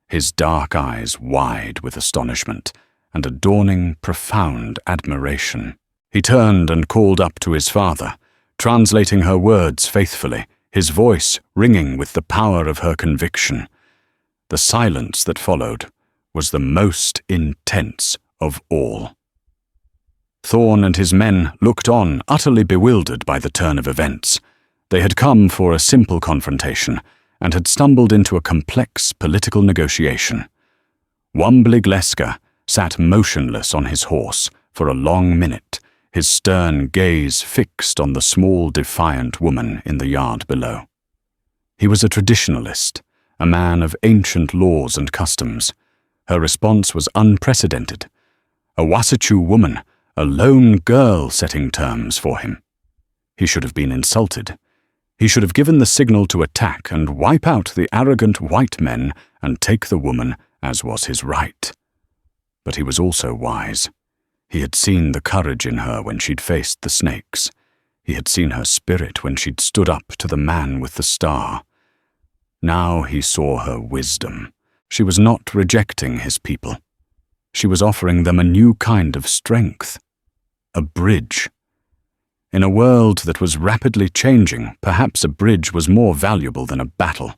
his dark eyes wide with astonishment and a dawning, profound admiration. He turned and called up to his father, translating her words faithfully, his voice ringing with the power of her conviction. The silence that followed was the most intense of all. Thorn and his men looked on, utterly bewildered by the turn of events. They had come for a simple confrontation and had stumbled into a complex political negotiation. Wambligleska sat motionless on his horse for a long minute, his stern gaze fixed on the small, defiant woman in the yard below. He was a traditionalist, a man of ancient laws and customs. Her response was unprecedented. A Wasichu woman, a lone girl setting terms for him. He should have been insulted. He should have given the signal to attack and wipe out the arrogant white men and take the woman as was his right. But he was also wise. He had seen the courage in her when she'd faced the snakes. He had seen her spirit when she'd stood up to the man with the star. Now he saw her wisdom. She was not rejecting his people. She was offering them a new kind of strength. A bridge. In a world that was rapidly changing, perhaps a bridge was more valuable than a battle.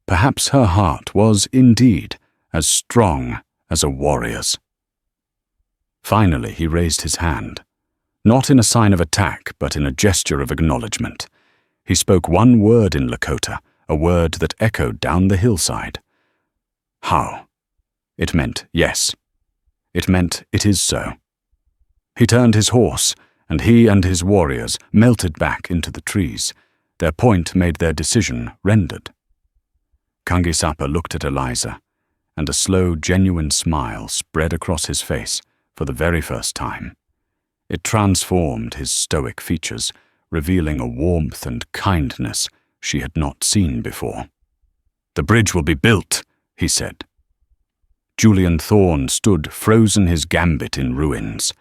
Perhaps her heart was indeed as strong as a warrior's. Finally, he raised his hand, not in a sign of attack, but in a gesture of acknowledgement. He spoke one word in Lakota, a word that echoed down the hillside. How? It meant yes. It meant it is so. He turned his horse, and he and his warriors melted back into the trees. Their point made their decision rendered. Kangi Sapa looked at Eliza, and a slow, genuine smile spread across his face for the very first time. It transformed his stoic features, revealing a warmth and kindness she had not seen before. "The bridge will be built," he said. Julian Thorn stood frozen, his gambit in ruins.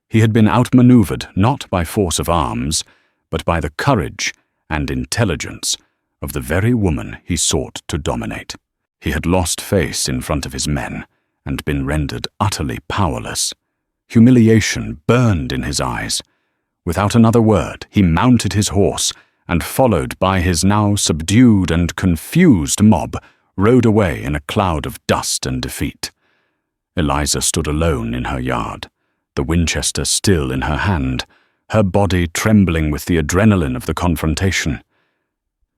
He had been outmaneuvered not by force of arms, but by the courage and intelligence of the very woman he sought to dominate. He had lost face in front of his men and been rendered utterly powerless. Humiliation burned in his eyes. Without another word, he mounted his horse and, followed by his now subdued and confused mob, rode away in a cloud of dust and defeat. Eliza stood alone in her yard, the Winchester still in her hand, her body trembling with the adrenaline of the confrontation.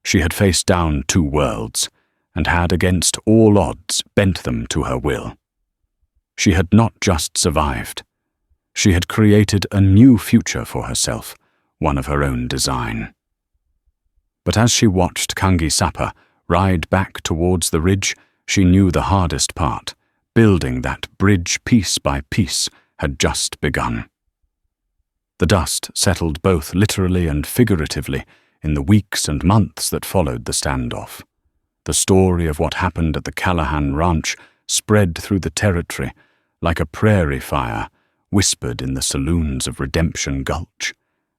She had faced down two worlds, and had, against all odds, bent them to her will. She had not just survived. She had created a new future for herself, one of her own design. But as she watched Kangisapa ride back towards the ridge, she knew the hardest part. Building that bridge piece by piece had just begun. The dust settled both literally and figuratively in the weeks and months that followed the standoff. The story of what happened at the Callahan Ranch spread through the territory like a prairie fire, whispered in the saloons of Redemption Gulch,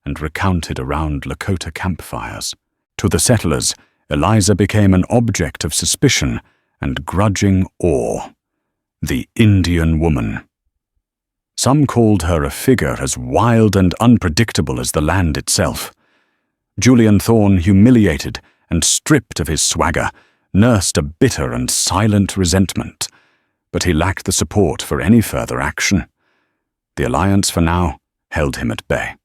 and recounted around Lakota campfires. To the settlers, Eliza became an object of suspicion and grudging awe. The Indian woman. Some called her a figure as wild and unpredictable as the land itself. Julian Thorne, humiliated and stripped of his swagger, nursed a bitter and silent resentment, but he lacked the support for any further action. The Alliance, for now, held him at bay.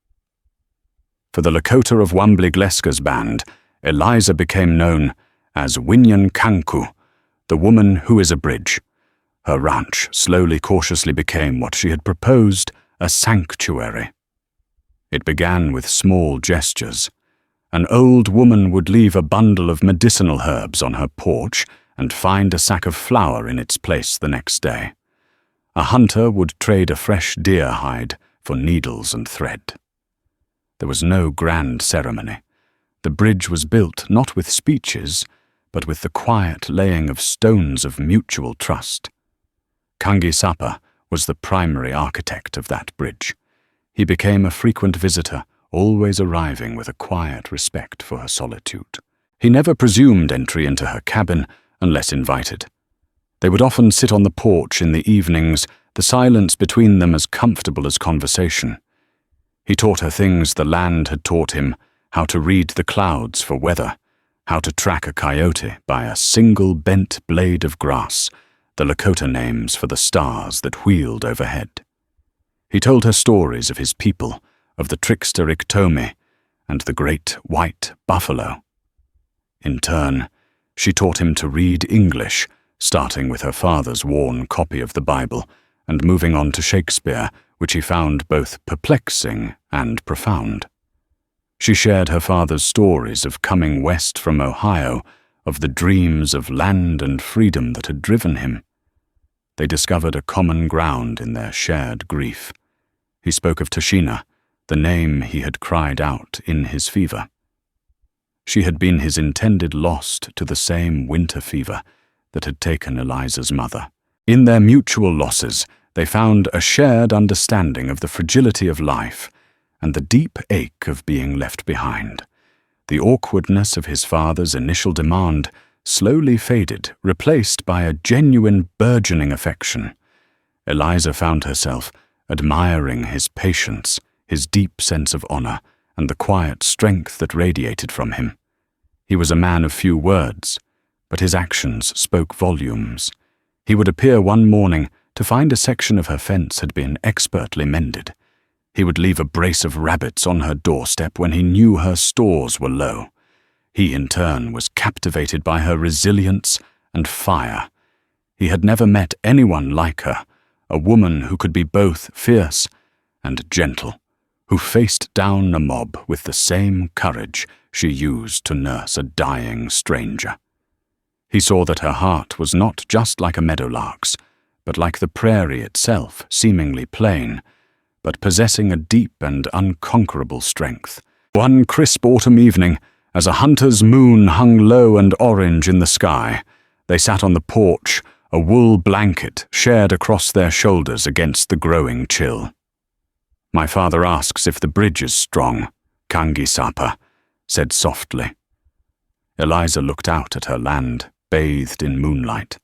For the Lakota of Wambly Gleska's band, Eliza became known as Winyan Kanku, the woman who is a bridge. Her ranch slowly, cautiously became what she had proposed, a sanctuary. It began with small gestures. An old woman would leave a bundle of medicinal herbs on her porch and find a sack of flour in its place the next day. A hunter would trade a fresh deer hide for needles and thread. There was no grand ceremony. The bridge was built not with speeches, but with the quiet laying of stones of mutual trust. Kangisapa was the primary architect of that bridge. He became a frequent visitor, always arriving with a quiet respect for her solitude. He never presumed entry into her cabin unless invited. They would often sit on the porch in the evenings, the silence between them as comfortable as conversation. He taught her things the land had taught him, how to read the clouds for weather, how to track a coyote by a single bent blade of grass, the Lakota names for the stars that wheeled overhead. He told her stories of his people, of the trickster Iktomi, and the great white buffalo. In turn, she taught him to read English, starting with her father's worn copy of the Bible, and moving on to Shakespeare, which he found both perplexing and profound. She shared her father's stories of coming west from Ohio, of the dreams of land and freedom that had driven him. They discovered a common ground in their shared grief. He spoke of Tashina, the name he had cried out in his fever. She had been his intended lost to the same winter fever that had taken Eliza's mother. In their mutual losses, they found a shared understanding of the fragility of life and the deep ache of being left behind. The awkwardness of his father's initial demand slowly faded, replaced by a genuine burgeoning affection. Eliza found herself admiring his patience, his deep sense of honor, and the quiet strength that radiated from him. He was a man of few words, but his actions spoke volumes. He would appear one morning to find a section of her fence had been expertly mended. He would leave a brace of rabbits on her doorstep when he knew her stores were low. He, in turn, was captivated by her resilience and fire. He had never met anyone like her, a woman who could be both fierce and gentle, who faced down a mob with the same courage she used to nurse a dying stranger. He saw that her heart was not just like a meadowlark's, but like the prairie itself, seemingly plain, but possessing a deep and unconquerable strength. One crisp autumn evening, as a hunter's moon hung low and orange in the sky, they sat on the porch, a wool blanket shared across their shoulders against the growing chill. "My father asks if the bridge is strong," Kangisapa said softly. Eliza looked out at her land, bathed in moonlight.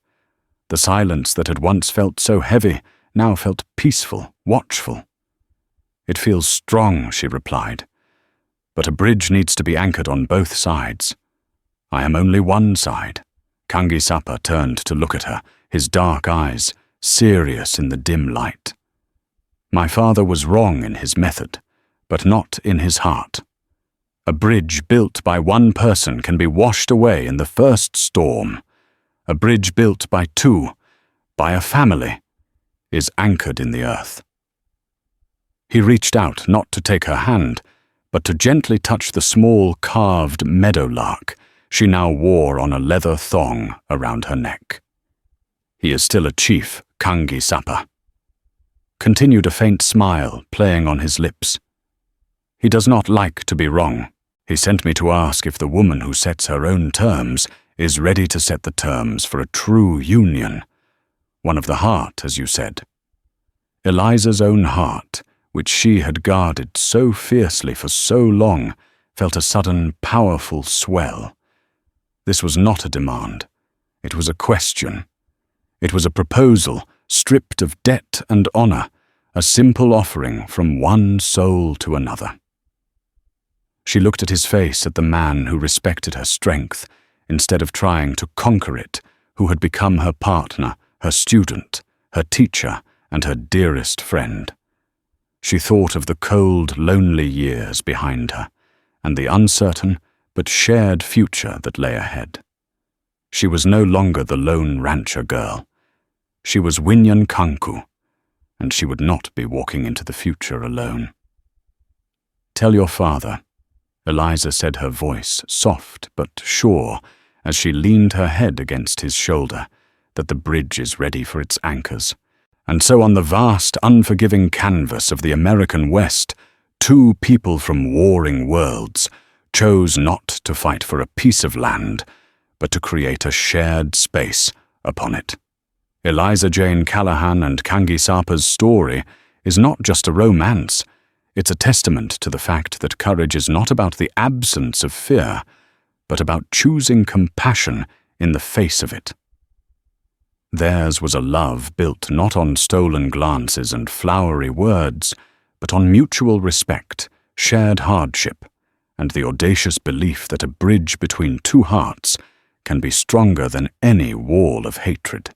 The silence that had once felt so heavy now felt peaceful, watchful. "It feels strong," she replied. "But a bridge needs to be anchored on both sides. I am only one side." Kangisapa turned to look at her, his dark eyes serious in the dim light. "My father was wrong in his method, but not in his heart. A bridge built by one person can be washed away in the first storm. A bridge built by two, by a family, is anchored in the earth." He reached out not to take her hand, but to gently touch the small carved meadowlark she now wore on a leather thong around her neck. "He is still a chief, Kangisapa." Continued a faint smile playing on his lips. "He does not like to be wrong. He sent me to ask if the woman who sets her own terms is ready to set the terms for a true union. One of the heart, as you said." Eliza's own heart, which she had guarded so fiercely for so long, felt a sudden, powerful swell. This was not a demand. It was a question. It was a proposal, stripped of debt and honor, a simple offering from one soul to another. She looked at his face, at the man who respected her strength, instead of trying to conquer it, who had become her partner, her student, her teacher, and her dearest friend. She thought of the cold, lonely years behind her, and the uncertain but shared future that lay ahead. She was no longer the lone rancher girl. She was Winyan Kanku, and she would not be walking into the future alone. "Tell your father," Eliza said, her voice soft but sure, as she leaned her head against his shoulder, "that the bridge is ready for its anchors." And so on the vast, unforgiving canvas of the American West, two people from warring worlds chose not to fight for a piece of land, but to create a shared space upon it. Eliza Jane Callahan and Kangisapa's story is not just a romance. It's a testament to the fact that courage is not about the absence of fear, but about choosing compassion in the face of it. Theirs was a love built not on stolen glances and flowery words, but on mutual respect, shared hardship, and the audacious belief that a bridge between two hearts can be stronger than any wall of hatred.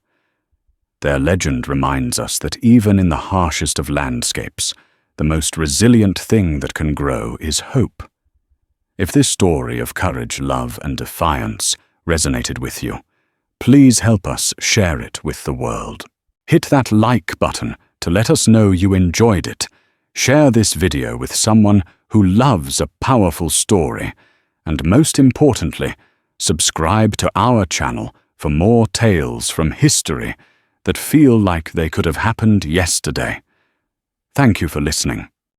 Their legend reminds us that even in the harshest of landscapes, the most resilient thing that can grow is hope. If this story of courage, love, and defiance resonated with you, please help us share it with the world. Hit that like button to let us know you enjoyed it. Share this video with someone who loves a powerful story, and most importantly, subscribe to our channel for more tales from history that feel like they could have happened yesterday. Thank you for listening.